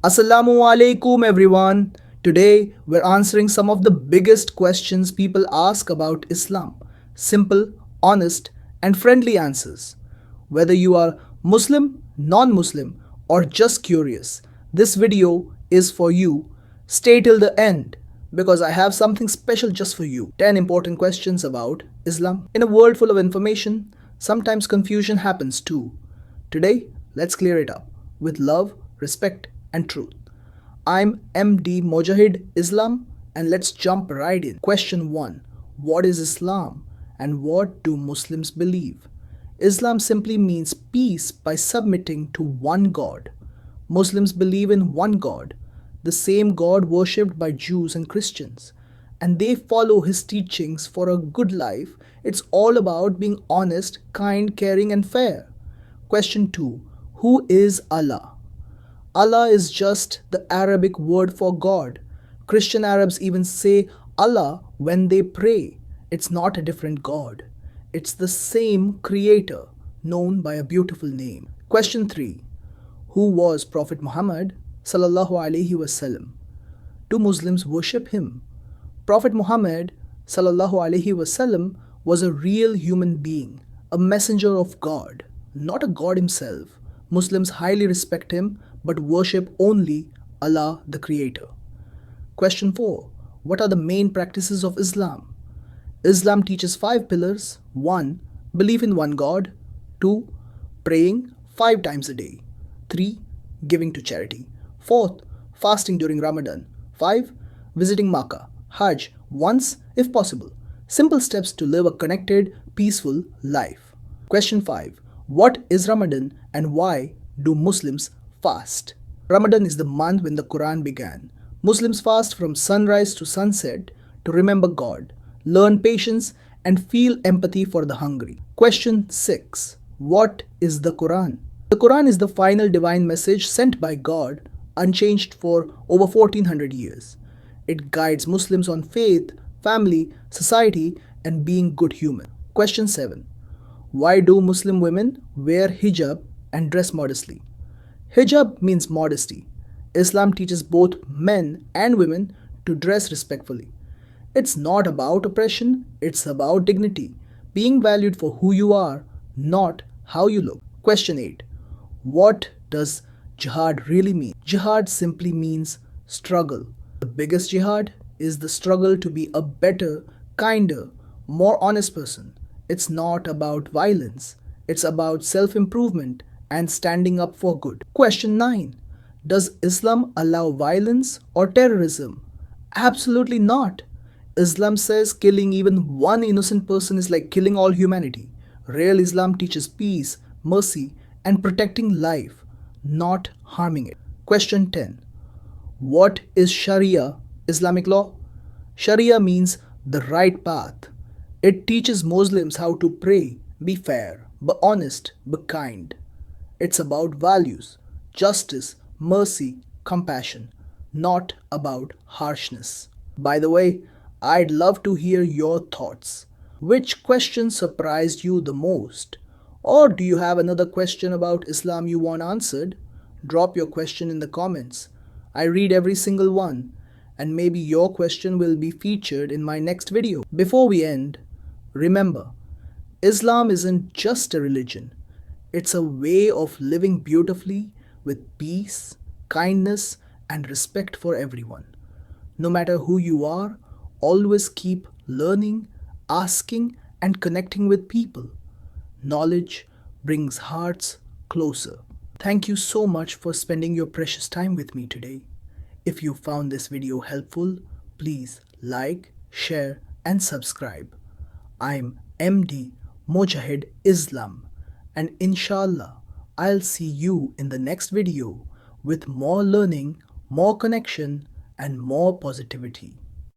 Assalamu alaikum everyone. Today we're answering some of the biggest questions people ask about Islam. Simple, honest, and friendly answers. Whether you are Muslim, non Muslim, or just curious, this video is for you. Stay till the end because I have something special just for you. 10 important questions about Islam. In a world full of information, sometimes confusion happens too. Today, let's clear it up with love, respect, and truth. I'm MD Mojahid Islam, and let's jump right in. Question 1. What is Islam and what do Muslims believe? Islam simply means peace by submitting to one God. Muslims believe in one God, the same God worshipped by Jews and Christians, and they follow his teachings for a good life. It's all about being honest, kind, caring, and fair. Question 2. Who is Allah? Allah is just the Arabic word for God. Christian Arabs even say Allah when they pray. It's not a different God. It's the same creator known by a beautiful name. Question 3. Who was Prophet Muhammad sallallahu alaihi wasallam? Do Muslims worship him? Prophet Muhammad sallallahu alaihi wasallam was a real human being, a messenger of God, not a God himself. Muslims highly respect him but worship only Allah the Creator. Question 4. What are the main practices of Islam? Islam teaches 5 pillars. 1. Belief in one God. 2. Praying 5 times a day. 3. Giving to charity. 4th. Fasting during Ramadan. 5. Visiting Makkah, Hajj once if possible. Simple steps to live a connected, peaceful life. Question 5. What is Ramadan and why do Muslims fast? Ramadan is the month when the Quran began. Muslims fast from sunrise to sunset to remember God, learn patience, and feel empathy for the hungry. Question 6. What is the Quran? The Quran is the final divine message sent by God, unchanged for over 1400 years. It guides Muslims on faith, family, society, and being good human. Question 7. Why do Muslim women wear hijab and dress modestly? Hijab means modesty. Islam teaches both men and women to dress respectfully. It's not about oppression, it's about dignity, being valued for who you are, not how you look. Question 8. What does jihad really mean? Jihad simply means struggle. The biggest jihad is the struggle to be a better, kinder, more honest person. It's not about violence. It's about self-improvement and standing up for good. Question 9. Does Islam allow violence or terrorism? Absolutely not. Islam says killing even one innocent person is like killing all humanity. Real Islam teaches peace, mercy, and protecting life, not harming it. Question 10. What is Sharia, Islamic law? Sharia means the right path. It teaches Muslims how to pray, be fair, be honest, be kind. It's about values, justice, mercy, compassion, not about harshness. By the way, I'd love to hear your thoughts. Which question surprised you the most? Or do you have another question about Islam you want answered? Drop your question in the comments. I read every single one, and maybe your question will be featured in my next video. Before we end, remember, Islam isn't just a religion. It's a way of living beautifully with peace, kindness, and respect for everyone. No matter who you are, always keep learning, asking, and connecting with people. Knowledge brings hearts closer. Thank you so much for spending your precious time with me today. If you found this video helpful, please like, share, and subscribe. I'm MD Mojahid Islam, and inshallah, I'll see you in the next video with more learning, more connection, and more positivity.